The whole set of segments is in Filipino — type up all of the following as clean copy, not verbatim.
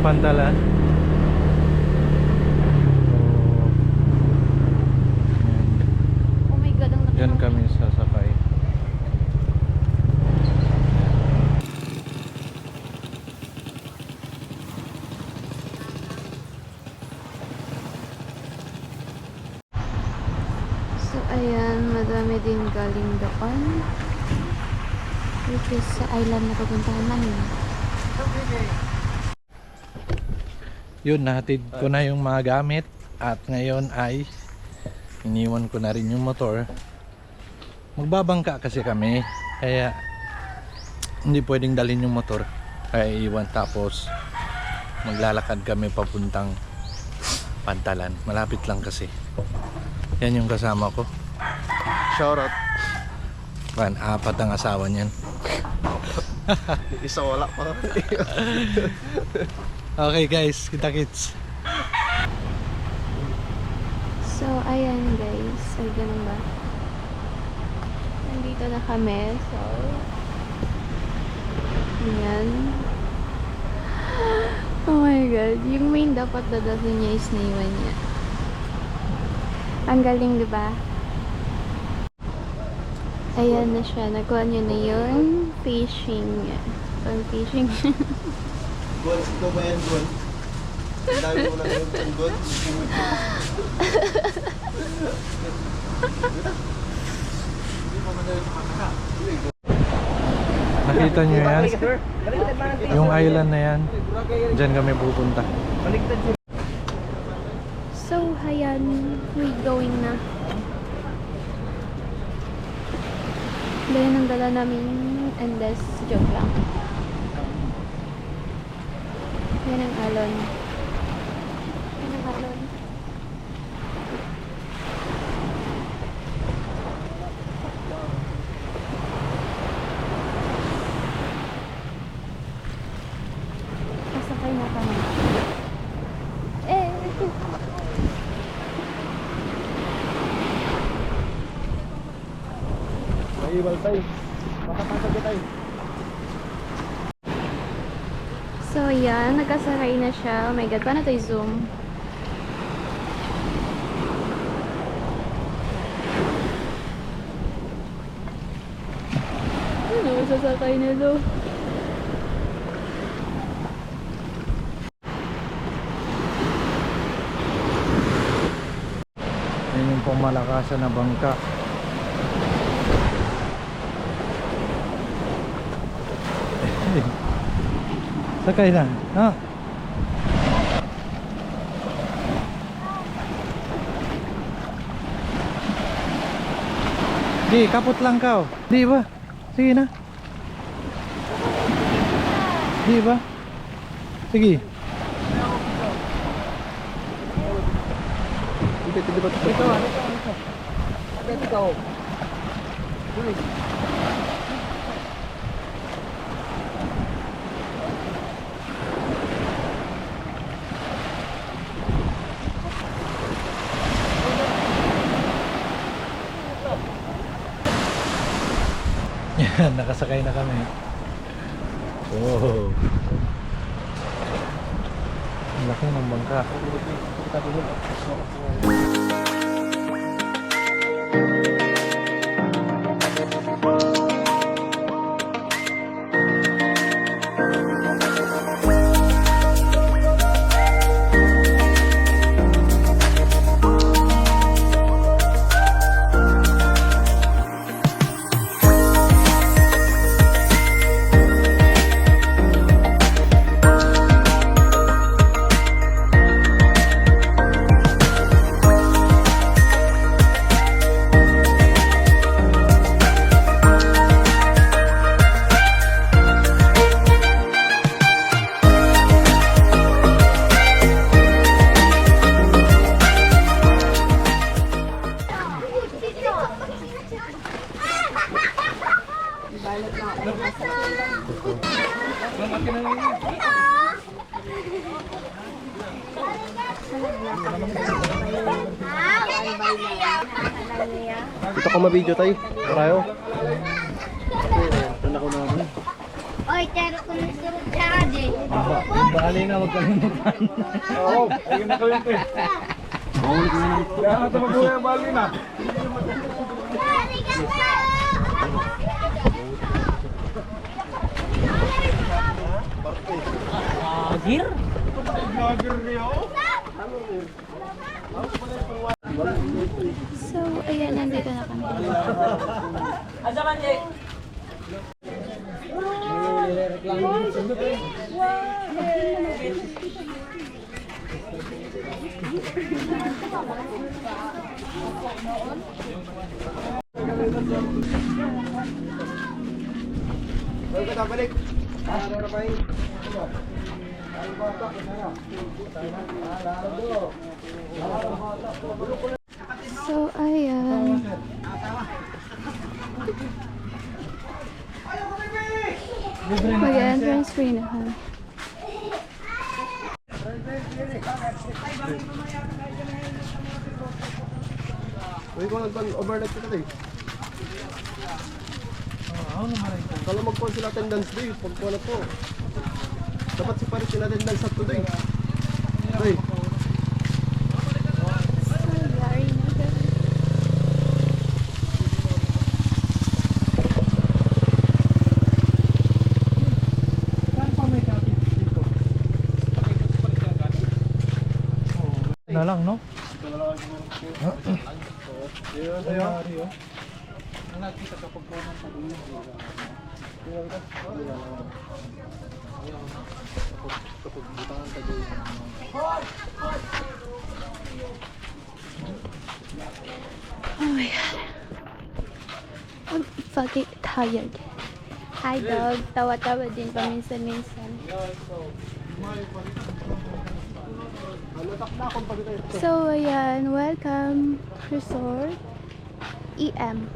Pantalan. Oh my God, ang laki Diyan ng- kami sasakay. So ayan, madami din galing doon. Which is sa island na pupuntahan namin. Yun, nahatid ko na yung mga gamit. At ngayon ay iniwan ko na rin yung motor. Magbabangka kasi kami. Kaya hindi pwedeng dalhin yung motor. Kaya iwan, tapos maglalakad kami papuntang Pantalan. Malapit lang kasi. Yan yung kasama ko. Shoutout. Apat ang asawa niyan. Isa wala pa. Okay guys, kita-kits. So ayan guys, ay ganun ba? Nandito na kami, so ayan. Oh my God, yung main dapat dadalhin niya is naiwan niya. Ang galing, di ba? Ayan na siya, nakuha niya na yung fishing niya. Pang fishing. Gon, ikaw ba yan, Gon? Ang dami mo lang yung Gon. Nakita nyo yan? Yung island na yan. Diyan kami pupunta. So, ayan, we going na. Dahil ang dala namin endless joke lang. Yan ang alon. Yan ang alon. Pasakay na kami. Eh! Maiwal tayo. Makapasag tayo. So, yan. Nagkasakay na siya. Oh my God. Paano tayo zoom? Ano? Sasakay na daw. Yan yung pumalakasan na bangka. Sakay na. Ha? Di, kapot lang ka. Di ba? Sige na. Di ba? Sige. Yan, nakasakay na kami. Oh. Ang laki ng bangka. Ito ko ma-video tayo. Parayo. Ito na ko naman. Oy, tero ko na surut tadi. Bali na, wag kalimutan. Oo, ayun na kawin ko eh. Kaya nga tumabuhay ang bali na. So, ayan, nandito na kami. Bago ka balik. Ano na pa yun? So, ayan. Mag-entrance free na kami. Uy, kung nag-overnight ka tayo. Kala mag-call sila attendance day, pagkuha na to. Dapat si Paris sila attendance sa today. Uy, So, very nice. Na lang, no? yun tayo. Oh my god. I'm fucking tired. Hi dog. Tawa-tawa din paminsan-minsan. So ayan, welcome resort EM.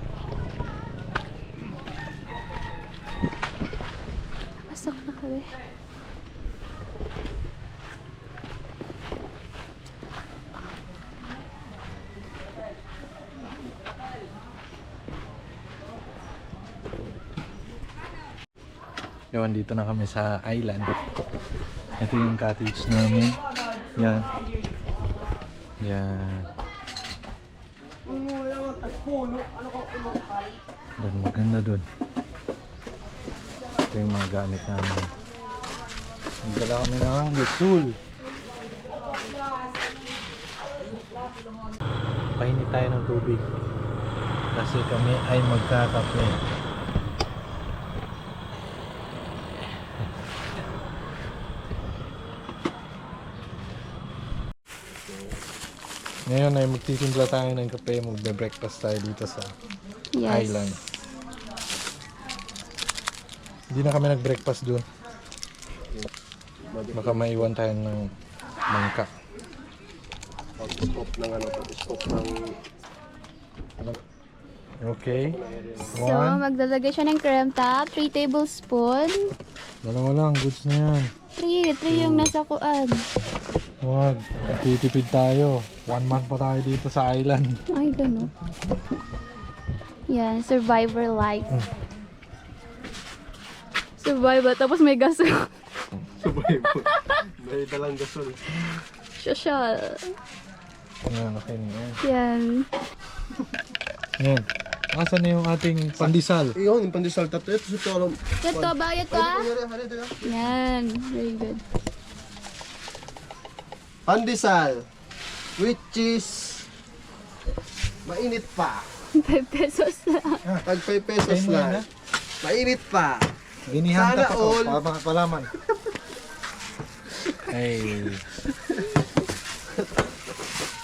Pasok na kami. Yawan, dito na kami sa island. Ito yung cottage namin. Yan. Yan. Doon, maganda doon. Ito yung mga gamit namin. Nagdala kami ng gusul. Pahinit tayo ng tubig. Kasi kami ay magkakape. Ngayon ay magtitimpla tayo ng kape, magbe-breakfast tayo dito sa Yes. island. Hindi na kami nag-breakfast doon. Baka maiwan tayo ng bangka. Pag-stop ng ano, pag-stop ng... Okay. So, maglalagay siya ng cream top, 3 tablespoon. Dalawa lang, goods na yan. 3 yung nasa kuan. Huwag, titipid tayo. 1 month pa tayo dito sa island. Ay, gano'n. Yan, survivor life. Survivor, tapos may gasol. Survival. May dalang gasol. Social. Yan, okay na yan. Yan. Yan. Asan na yung ating pandesal? Iyon, yung pandesal tato. Ito sa tolong. Ito, bayad ka? Yan, very good. Pandesal. Which is... mainit pa. 5 pesos lang. Tag 5 pesos Kain mo yan, lang. Mainit pa. Ginihan Sana ka pa to, all. para makapalaman. Ay.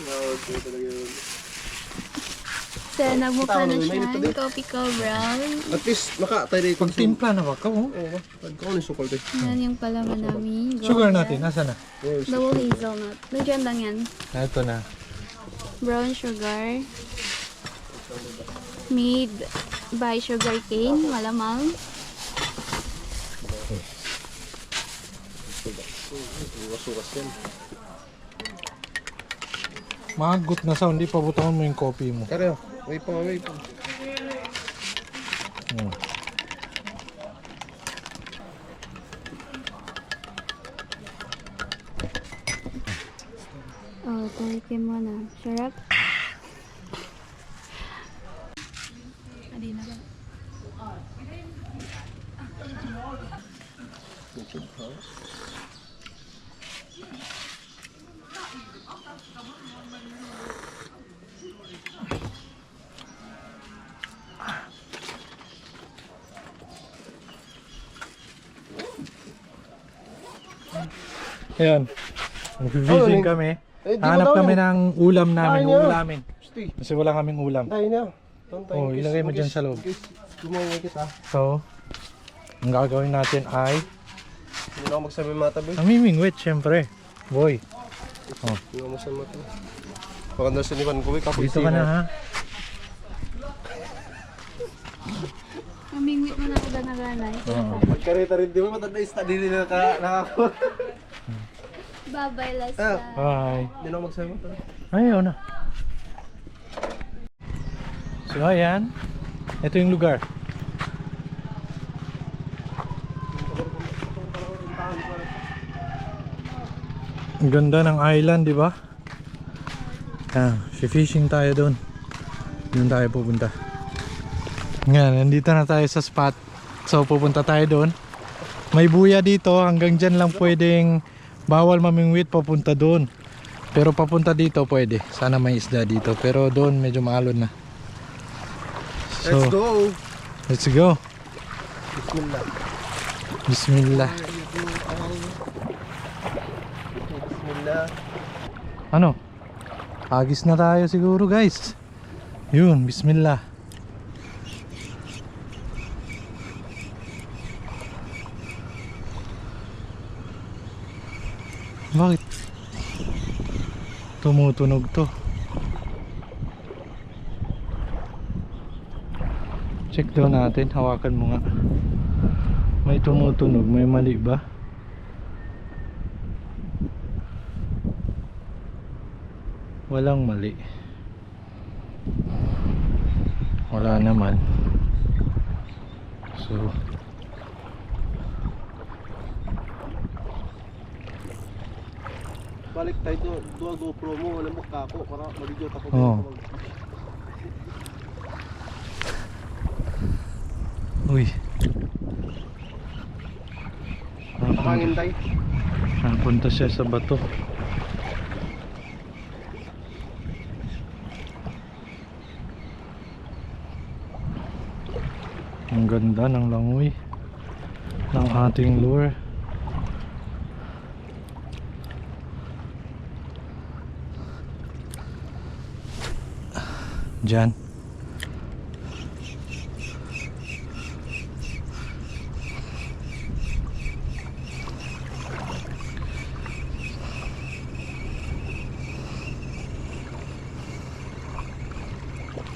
Okay, talaga yun. So, nagmukha na May siya. mainit pa din. Coffee ko brown. At least, maka-tayo rin. Pagtimpla na ba ka? Oh. Oo, pagkaw ni sukol tayo. Yan yung palaman namin. Sugar natin, nasa na? Double hazelnut. Nandiyan lang yan. Ito na. Brown sugar. Made by sugar cane. Malamang. Sukas yan. Mahagot na sound, di pabutangan mo yung coffee mo. Kaya, may pa. Oh, tarikin mo na. Sarap? Adi na ba? Ayan. Mag-fishing Oh, kami. Eh, di mo Hanap daw kami yun. ng ulam namin, Ay, no. uulamin. Stay. Kasi wala kaming ulam. Tayo na. Doon tayo. Oh, ilagay mo dyan sa loob. Gumawa kita. So, ang gagawin natin ay Hindi na ako magsabi mata, boy. namimingwit, syempre. Boy, Hindi na ako magsabi mata. Pagkanda sa nipan ko, kapoy dito ka na ha. Mamingwit mo na ako ganaganay. Oo. Magkarita rin, di ba? Matanda yung study nila nakako. Bye-bye, last Ah. time. Bye. Hindi na ako magsabi mata. Ayaw na. So, ayan. Ito yung lugar. Ang ganda ng island, di ba? Ah, fishing tayo doon. Doon tayo pupunta. Nga, nandito na tayo sa spot. So, pupunta tayo doon. May buya dito. Hanggang dyan lang pwedeng bawal mamingwit papunta doon. Pero papunta dito pwede. Sana may isda dito. Pero doon medyo maalon na. So, Let's go! let's go. Bismillah. Bismillah. Bismillah. Ano? Agis na tayo siguro guys. Yun, bismillah. Bakit? Tumutunog to. Check daw natin, hawakan mo nga. May tumutunog, may mali ba? Walang mali. Wala naman. So, Balik tayo doon GoPro mo, wala mo kako para mag-video ako. Oo. uy. Pakangin tayo. Napunta siya sa bato. Ang ganda ng langoy ng ating lure. Diyan.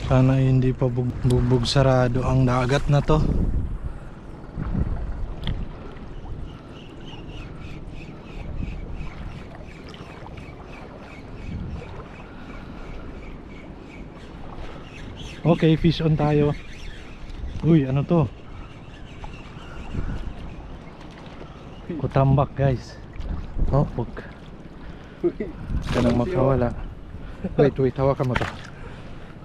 Sana hindi pa bugbog sarado ang dagat na to. Okay, fish on tayo. Uy, ano to? Kutambak guys. Oh, wag ka nang makawala. Wait, hawakan mo to.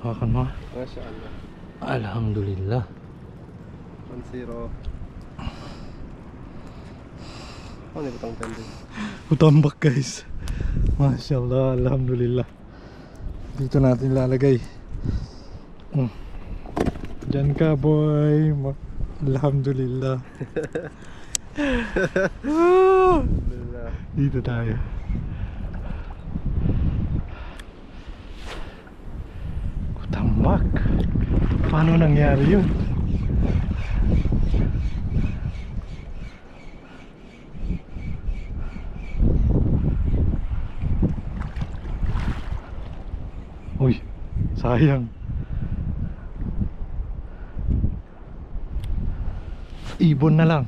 Hawakan mo. Masya Allah. Alhamdulillah. 1-0. Ano yung butang tendon? Kutambak guys. Masya Allah, alhamdulillah. Dito natin lalagay. Diyan ka boy. Alhamdulillah. Dito tayo. Kutambak. Paano nangyari yun? Uy, sayang. Ibon na lang.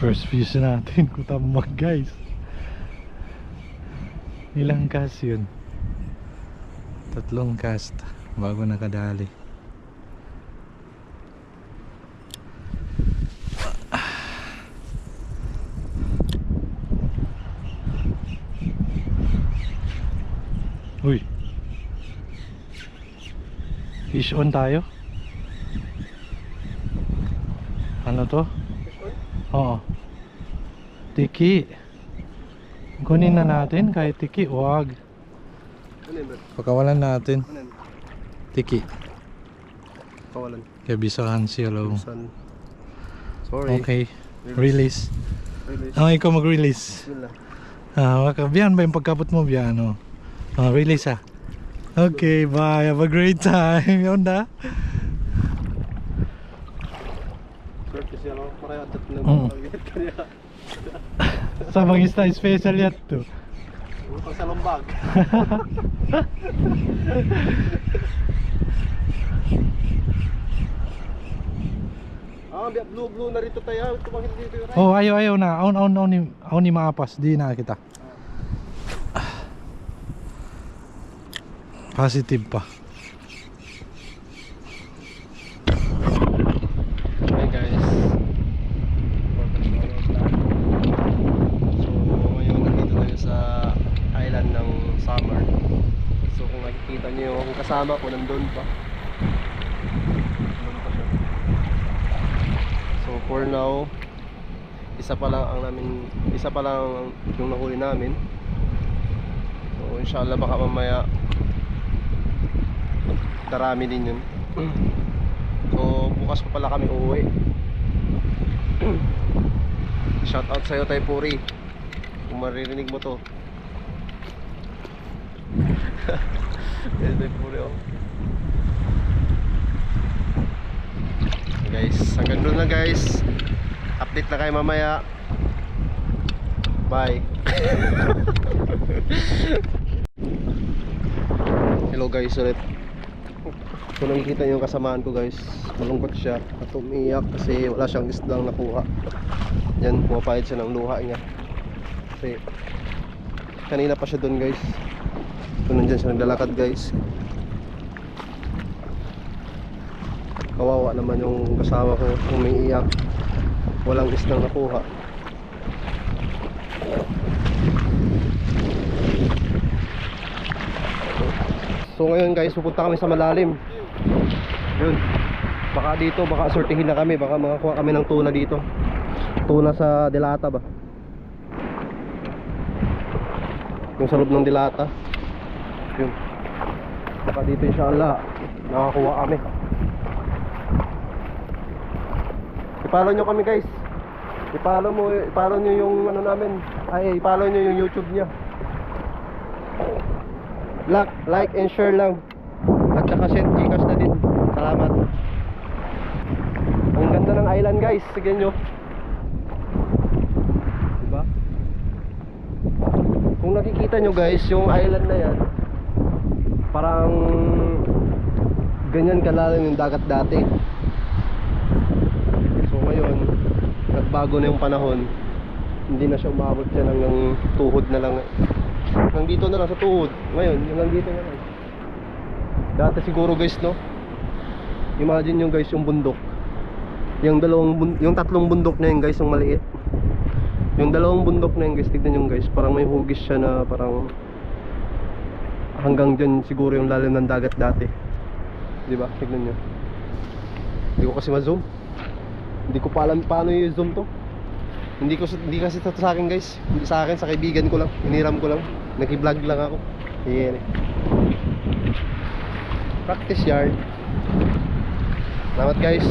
First fish natin, kutambak guys. Ilang cast yun? 3 cast bago nakadali. Uy. Fish on tayo. Ano to? Oo. Tiki. Kunin na natin kahit tiki. Wag. Ano yun, Brad? Pakawalan natin. Ano yun? Tiki. Kawalan. Kaya bisahan siya lang. Sun. Sorry. Okay. Release. Release. Ikaw mag-release. Bismillah. Biyan ba yung pagkapot mo? Biyan, ano? Release Okay, bye. Have a great time. Yun na. Swerte siya, no? Maraya at ng Mm. pag-get kanya. Sa mga isla, special yan to. Utang sa lombag. Blue na rito tayo. Tumangin dito yun. Oh, ayaw na. Aon ni maapas. Di na kita. Positive pa. Hey guys. So ngayon nandito tayo sa island ng Samar. So kung nakikita niyo yung kasama ko nandun pa. Nandun pa siya. So for now, isa pa lang yung nahuli namin. So inshallah baka mamaya darami din yun. So bukas pa pala kami uuwi. Shout out sa'yo Tay Puri, kung maririnig mo to. Tay Puri, oh. Guys, hanggang doon na guys. Update na kayo mamaya. Bye. Hello guys ulit. So nakikita niyo yung kasamaan ko guys, malungkot siya at umiiyak kasi wala siyang isdang nakuha. Yan, pumapayad siya ng luha niya kasi kanina pa siya doon guys. So nandyan siya naglalakad guys. Kawawa naman yung kasama ko, umiiyak, walang isdang nakuha. So ngayon guys, pupunta kami sa malalim. Yun. Baka dito, baka sortihin na kami, baka makakuha kami ng tuna dito. Tuna sa Delata ba? Yung sa loob ng Delata. Yun. Baka dito inshallah nakakuha kami. I-follow nyo kami guys. I-follow nyo yung ano namin. I-follow nyo yung YouTube niya. Like and share lang. At saka send Gcash na din. Salamat. Ang ganda ng island guys. Sige nyo. Diba? Kung nakikita nyo guys, yung island na yan, parang ganyan kalalim yung dagat dati. So ngayon, nagbago na yung panahon. Hindi na siya umabot dyan hanggang tuhod na lang. Hanggang dito na lang sa tuhod. Ngayon, hanggang dito na lang. Dati siguro guys, no? Imagine nyo guys yung bundok. Yung tatlong bundok na yun guys, yung maliit. Yung dalawang bundok na yun guys, tignan nyo guys, parang may hugis siya na parang hanggang dyan siguro yung lalim ng dagat dati. Diba? Tignan nyo. Hindi ko kasi ma-zoom. Hindi ko pa alam paano yung zoom to. Hindi kasi ito sa akin guys. Hindi sa akin, sa kaibigan ko lang. Hiniram ko lang. Nag-vlog lang ako. Yeah. Practice yard. Salamat guys.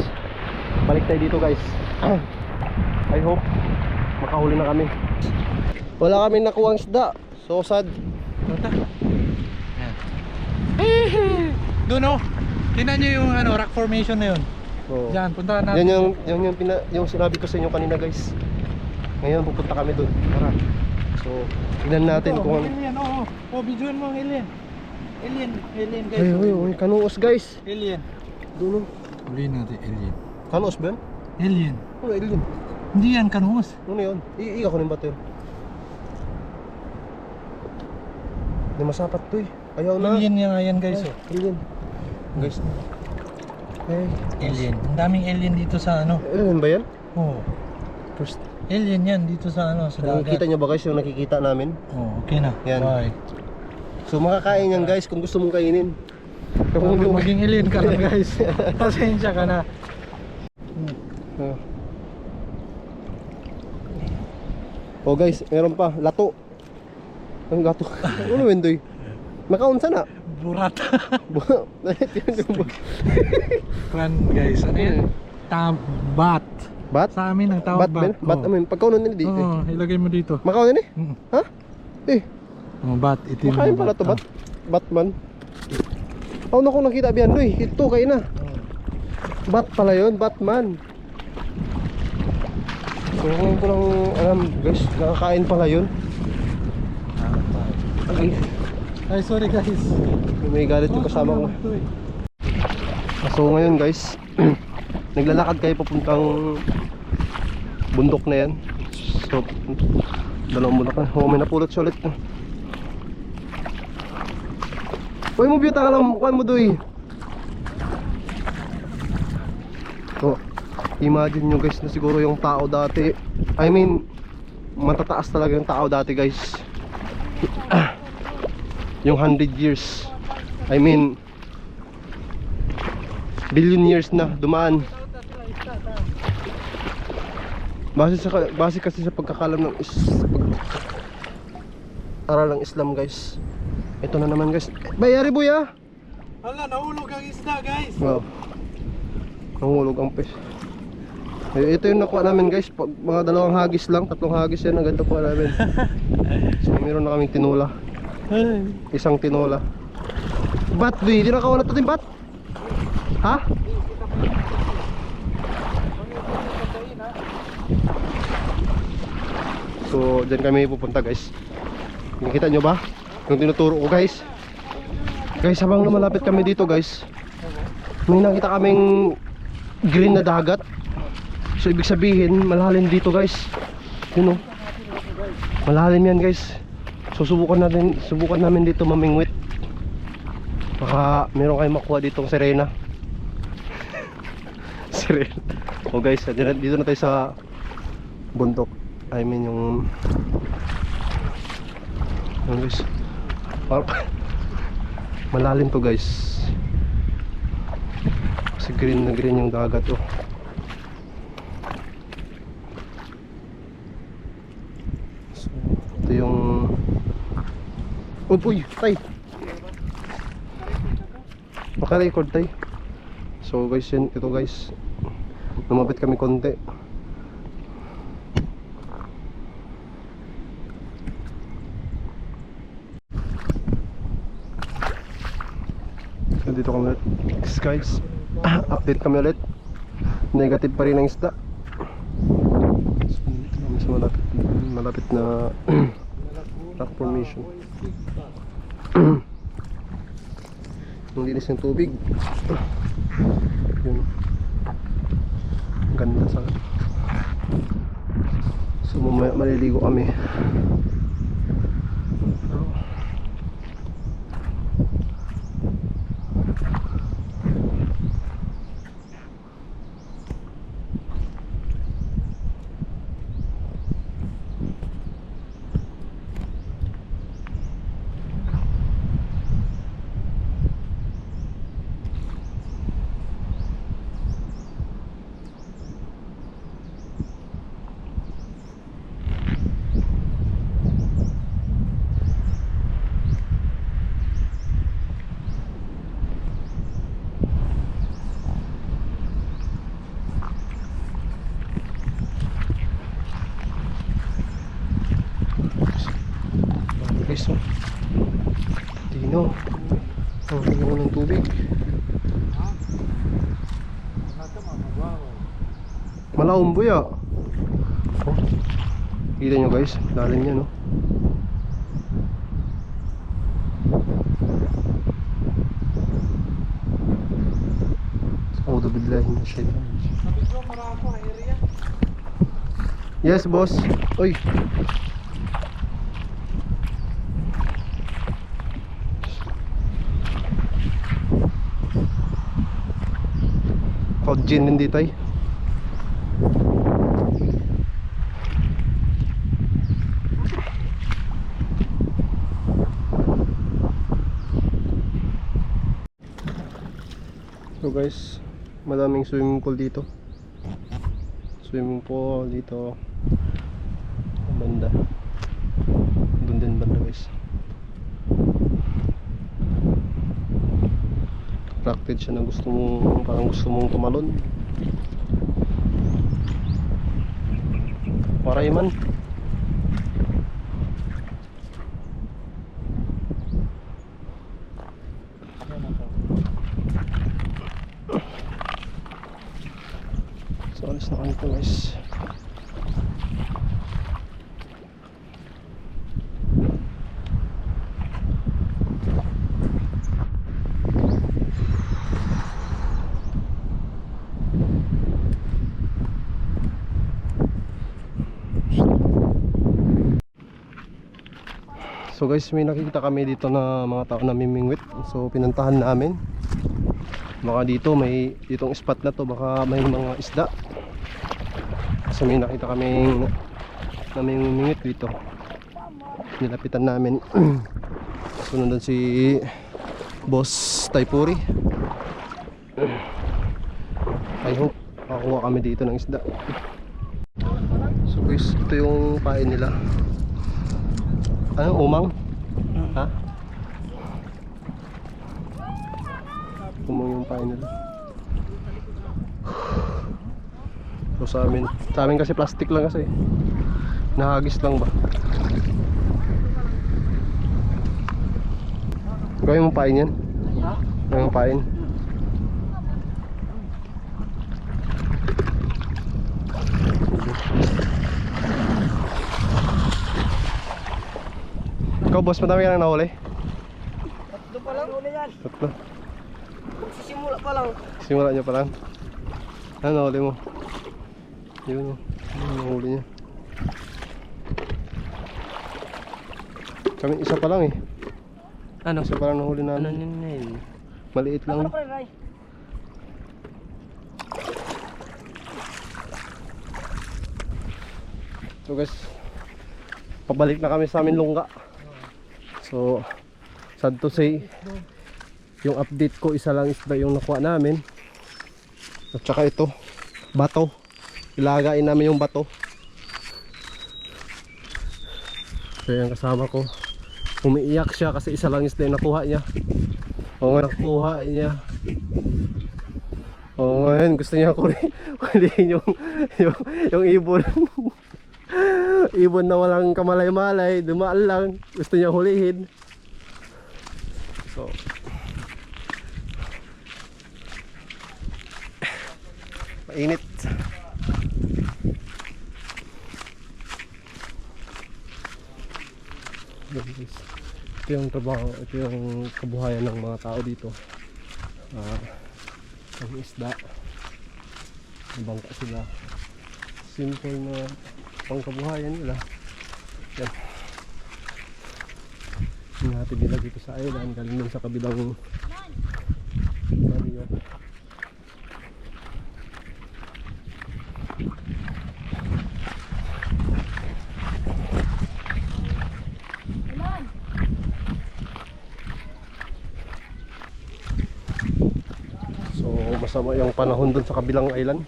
Balik tayo dito guys. I hope makahuli na kami. Wala kami nakuha ang isda. So sad. Punta. Doon oh. Tingnan nyo yung rock formation na yun. So, Diyan, punta natin. yung sinabi ko sa inyo kanina guys. Ngayon pupunta kami doon. Tara. So, tingnan natin kung alien, videoan mo ang alien. Alien guys. Ay, kanuos guys. Alien. Doon. Huliin natin alien. Kanuos ba yan? Alien. Ano alien? Hindi yan kanuos. Ano yun? Iika ko ng bato yun. Hindi masapat to eh. Ayaw na. Alien yan nga yan guys. Ay, alien. Guys. Ay. Alien. Ang daming alien dito sa ano. Alien ba yan? Oo. First. Alien yan dito sa ano, sa dagat. Nakikita nyo ba guys yung nakikita namin? Oh, okay na. Yan. Bye. So makakain yan guys kung gusto mong kainin. Kung maging alien ka lang guys. Pasensya ka na. Ah. Oh guys, meron pa, lato. Ang gato. Ano wendoy? Makaunsa na. Burata. Kwan guys, ano yan? Bat. Bat? Sa amin ang tawag Batman? bat. Bat amin. Pagkaunan nila dito. Oo, ilagay mo dito. Makaunan eh? Mm. Ha? Eh, Oh, bat, itim. makain na pala to bat. Batman. Oh, naku nakita biyan doy. Ito kayo na. Bat pala yun, Batman. So, ngayon ko lang alam guys, nakakain pala yun. Ay, Ay, sorry guys. may galit yung kasama ko. So ngayon guys, naglalakad kayo papuntang bundok na yan. So, dalawang bundok na. Oh, may napulot siya ulit. Uy mo biyot ang alam, kuhan mo doy. So, imagine nyo guys na siguro yung tao dati, I mean, matataas talaga yung tao dati guys. Yung 100 years, I mean, billion years na dumaan. Base kasi sa pagkakalam ng aral ng Islam guys. Ito na naman guys. Bayari buya. Hala, nahulog ang isda guys. Wow. Nangulog ang fish. Ito yung nakuha namin guys. Mga dalawang hagis lang, tatlong hagis yan agad nakuha namin. So meron na kaming tinola. Isang tinola. Bat, di nakawala natin bat? Ha? So dyan kami pupunta guys. Nakita nyo ba? Yung tinuturo ko guys. Guys, habang lumalapit kami dito guys, may nakita kaming green na dagat. So ibig sabihin malalim dito guys. Yun o, malalim yan guys. So subukan namin dito mamingwit. Baka meron kayong makuha ditong sirena. Sirena. O guys, dito na tayo sa bundok. I mean yung guys, malalim to guys. Kasi green na green yung dagat oh. So, ito yung uy, tay. Maka-record tay. So guys, yun, ito guys, lumapit kami konti. So dito kami ulit guys. Update kami ulit. Negative pa rin ang isda. So dito kami sa malapit na rock formation. Ang linis ng tubig. Yun. Ganda sa. So mamaya maliligo kami. Guys, oh. Tino. Oh, tingnan mo ng tubig. Malaom buya. Oh. Kita nyo guys, lalim niya no. Auto biglahin na siya. Yes boss. Oy. Gin hindi tayo. So guys, madaming swimming pool dito. Swimming pool dito. Banda. Doon din banda guys. Attracted siya na gusto mong, parang gusto mong tumalon. Paraiman. So alis na kami po guys. So guys, may nakikita kami dito na mga tao na mimingwit. So pinuntahan namin. Baka dito may ditong spot na to, baka may mga isda. So may nakita kaming na may mimingwit dito. Nilapitan namin. So nandun si Boss Taipuri. I hope makakuha kami dito ng isda. So guys, ito yung pain nila. Ano, umang? Ha? Umang yung pain nila. So sa amin kasi plastic lang kasi. Nahagis lang ba? Gawin mo pain yan? Gawin mo pain? Ikaw boss, madami ka nang nahuli? Tatlo pa lang huli yan. Tatlo. Sisimula pa lang. Simula nyo pa lang. Ano nahuli mo? Yun o. Ano nahuli niya? Kami isa pa lang eh. Ano? Isa pa lang nahuli Ano namin. yun na yun? Maliit lang. Ray? So guys, pabalik na kami sa amin lungga. So sad to say, yung update ko isa lang isda yung nakuha namin. At saka ito, bato. Ilagain namin yung bato. So yung kasama ko, umiiyak siya kasi isa lang isda yung nakuha niya. O nga, nakuha niya. O ngayon gusto niya kulihin yung ibon. Ibon na walang kamalay-malay, dumaan lang, gusto niya hulihin. So mainit. Ito yung trabaho, ito yung kabuhayan ng mga tao dito. Ang isda, nabangka sila. Simple na pangkabuhayan nila. Yan. Yung natin nila dito sa island, galing dun sa kabilang barrio. So masama yung panahon dun sa kabilang island.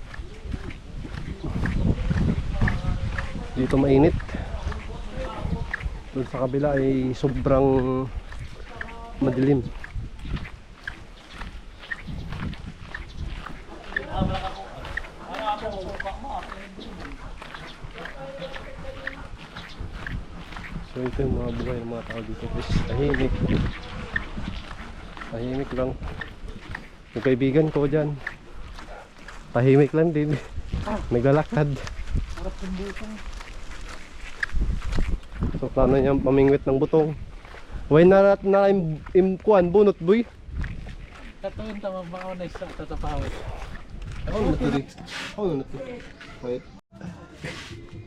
Dito mainit. Doon sa kabila ay sobrang madilim. So ito yung mga buhay ng mga tao dito guys. Tahimik. Tahimik lang. Yung kaibigan ko dyan, tahimik lang din. Naglalakad. So plano niya pamingwit ng butong. Way na imkuan bunot boy. Katuin tama ba na isa tatapawit. Ako na tiri. Ako na tiri. Wait.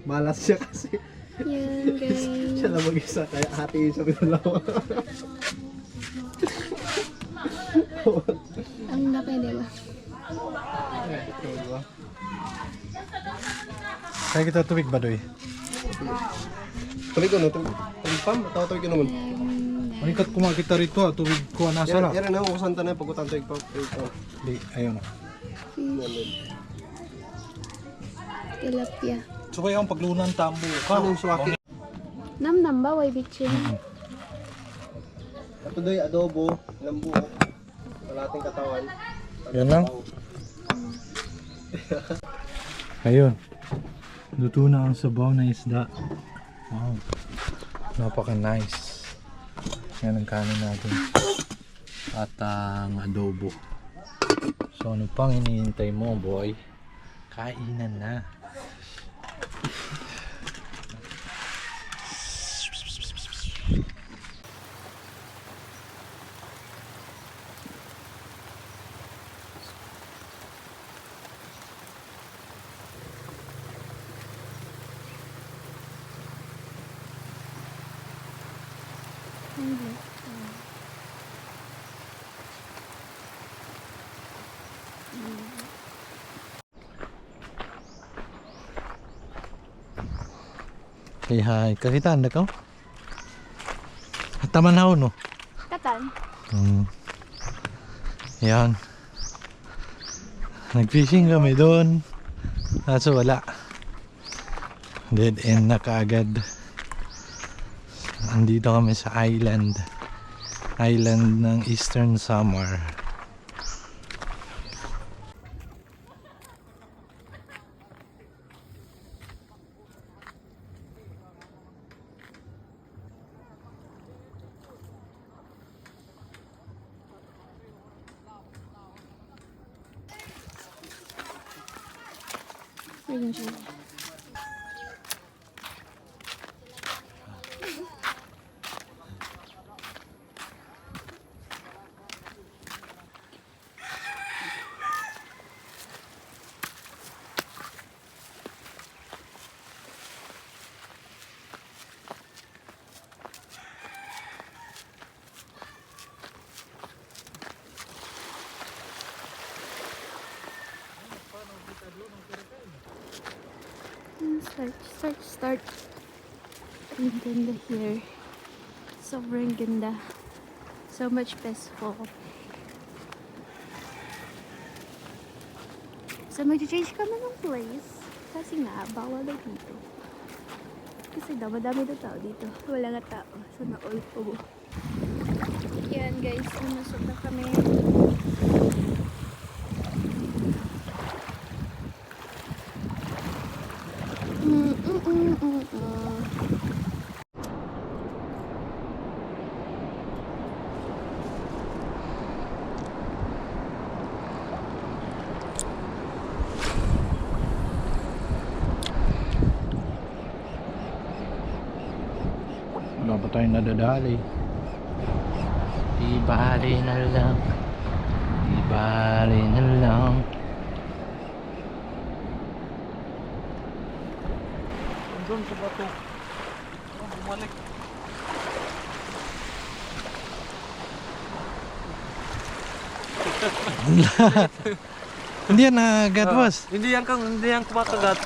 Malas siya kasi. Yan guys. Siya lang mag-isa kaya hatiin siya pinalawa. Ang laki diba? Kaya kita tubig ba doy? Tuloy ko no, tuloy pam, tawag ko naman. Manikat ko makita rito tubig ko nasa la. Yan na ako santa na pagutan to ikaw. Di, ayun. Tilapia. So kaya ang paglunan tambo ka. Anong suwaki? Nam ba? Way bitchin. Ito doy adobo, lambuok, kalating katawan. Yan lang. Ayun. Luto na ang sabaw na isda. Wow. Napaka nice. Yan ang kanin natin. At ang adobo. So ano pang hinihintay mo, boy? Kainan na. Hey, hi. Kakitaan na ka? Taman na no? Katan. Yan. Nag-fishing kami doon. Kaso wala. Dead end na kaagad. Andito kami sa island. Island ng Eastern Samar. Ranger. Start. Ang ganda here. Sobrang ganda. So much peaceful. So mag-change kami ng place. Kasi nga, bawal na dito. Kasi daw, madami na tao dito. Wala nga tao. Sana all po. Yan guys, umusok na kami. Wala pa tayong nadadali. Di bali na lang. Di bali na lang. Doon sa bato. Bumalik. Hindi yan agad, boss. Hindi yan kumakagat.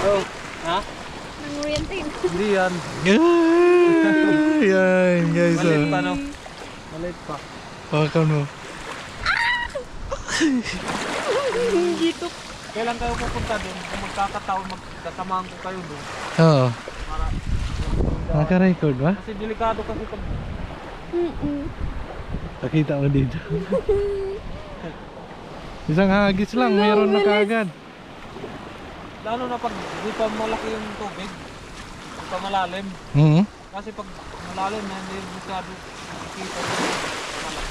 Oh, ha? Nang orientin. Hindi yan. Yan, guys. Maliit pa, no? Maliit pa. Pakan mo. Dito. Kailan kayo pupunta doon? Kung magkakataon, magkasamahan ko kayo doon. Oo. Para, Naka-record ba? kasi delikado kasi pag Nakita mo dito. Isang hagis lang, meron na kaagad. lalo na pag di pa malaki yung tubig, di pa malalim. Kasi pag malalim na hindi masyado makikita yung malaki.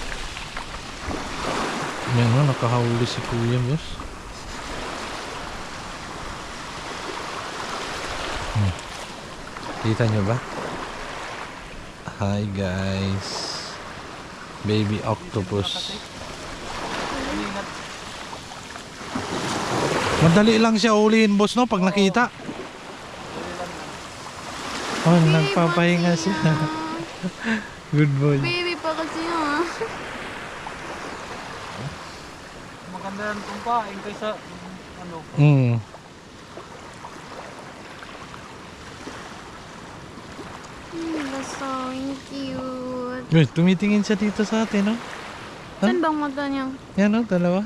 Yan o, nakahuli si kuya, boss. Kita nyo ba? Hi guys. Baby octopus. Madali lang siya ulihin, boss, no? Pag nakita. Oh, nagpapahinga siya. Good boy. Baby pa kasi ha. Maganda yan tumpain kaysa ano. so cute. Uy, tumitingin siya dito sa atin, no? Saan bang mata niya? Yan, no? Dalawa.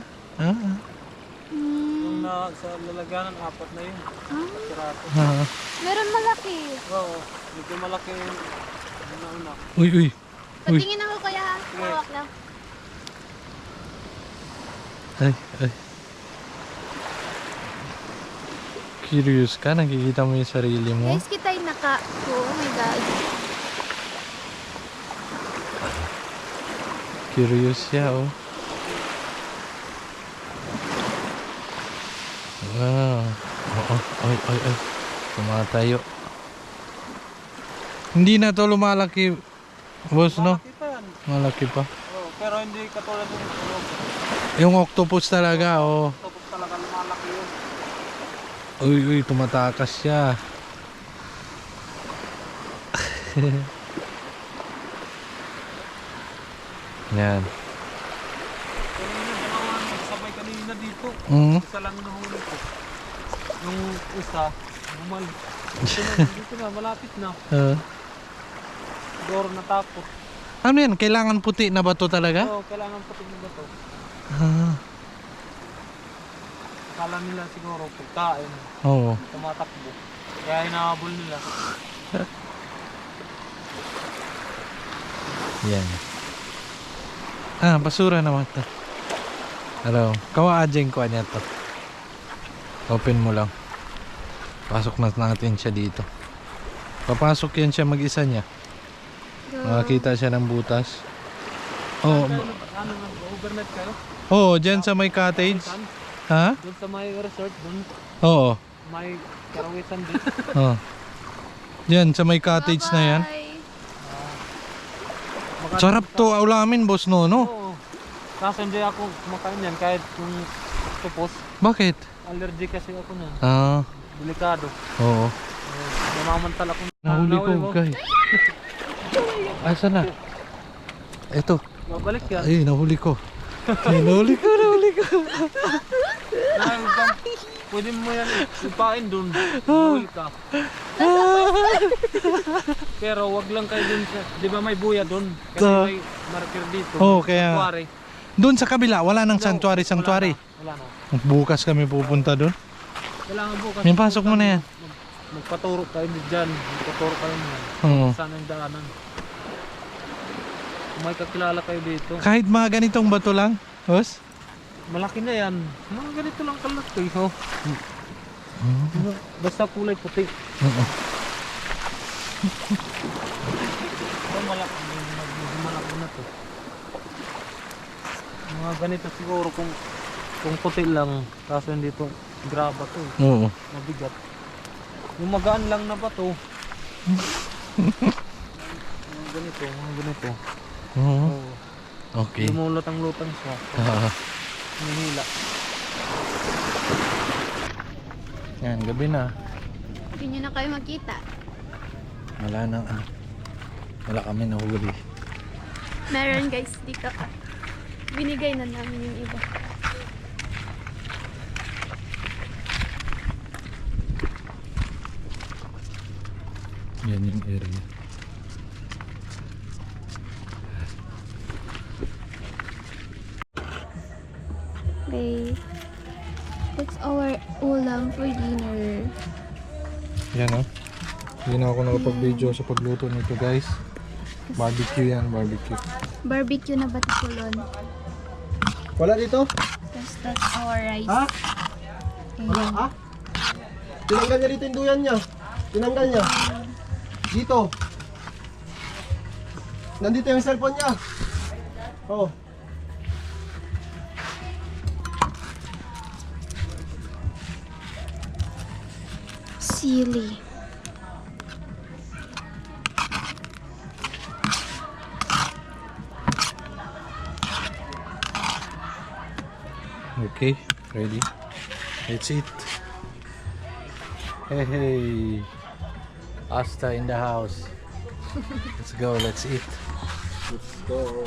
Yung sa lalaganan, 4 na yun. Sirato. Meron malaki. Oo, medyo malaki yung una. Uy, uy. Uy. Patingin ako kaya ha. Hawak lang. Ay, ay. Curious ka? Nakikita mo yung sarili mo? Guys, kita'y naka... Oh my God. Curious siya, oh. Wow. Oo. Ay, ay, ay. Tumatayo. Hindi na to lumalaki, boss, no? Malaki pa yan. Malaki pa. Oo, pero hindi katulad ng tulog. Yung octopus talaga, oh. Tapos talaga lumalaki yun. Uy, uy, tumatakas siya. Yan. Kanina, dalawang nagsabay kanina dito. Mm. Isa lang nahuli ko. Yung isa, bumalik. Dito na, malapit na. Siguro natakot. Ano yan? Kailangan puti na ba to talaga? Oo, kailangan patig ba to? Kala nila siguro pagkain, Oo. tumatakbo. Kaya hinahabol nila. Yan. Basura naman to. Hello. Kawaadjeng ko niya to. Open mo lang. Pasok na natin siya dito. Papasok yan siya mag-isa niya. Makakita siya ng butas. Oh, Ano, overnight kayo? oh, dyan sa may cottage. Saan? Ha? Doon sa may resort, doon Oo. may karawisan din. Oh. Dyan sa may cottage na yan. Bye-bye. Sarap to ulamin, boss, no? Oo. Kaso hindi ako kumakain yan kahit yung tupos. Bakit? Allergy kasi ako nun. Delikado. Oo. Namamantal ako. Nahuli ko, guys. Asa na? Ito. Babalik yan. Ay, nahuli ko. Ay, nahuli ko. Pwede mo yan ipain dun. Mahuli ka. Pero wag lang kayo dun sa, di ba may buya dun? Kasi may marker dito. Oo, kaya- Sanctuary. Doon sa kabila, wala nang sanctuary. Wala na. Bukas kami pupunta doon. Kailangan bukas. May pasok mo na yan. Magpaturo kayo dyan. Magpaturo kayo niyan. Oo. Saan ang daanan? Kung may kakilala kayo dito. Kahit mga ganitong bato lang, boss. Malaki na yan. Mga ganito lang kalaki. Oh. Basta kulay puti. Oo. Malaki. Medyo malaki na to. Mga ganito siguro kung puti lang. Kaso hindi to graba to. Oo. Mabigat. Yung magaan lang na ba to? Mga ganito. Oo. Oo. Okay. Lumulutang-lutang siya. Hinihila. Yan, gabi na. Hindi nyo na kayo makita. Wala nang ano. Wala kami nahuli. Meron guys dito. Binigay na namin yung iba. Yan yung area. Okay. That's our ulam for dinner. Yan, oh. Hindi na ako nakapag-video sa pagluto nito, guys. Barbecue yan, barbecue. Barbecue na batikulon. Wala dito? That's our rice. Ha? Wala, ha? Tinanggal niya dito yung duyan niya. Tinanggal niya. Dito. Nandito yung cellphone niya. Oh. Silly. Okay, ready? Let's eat. Hey, hey. Asta in the house. Let's go, let's eat. Let's go.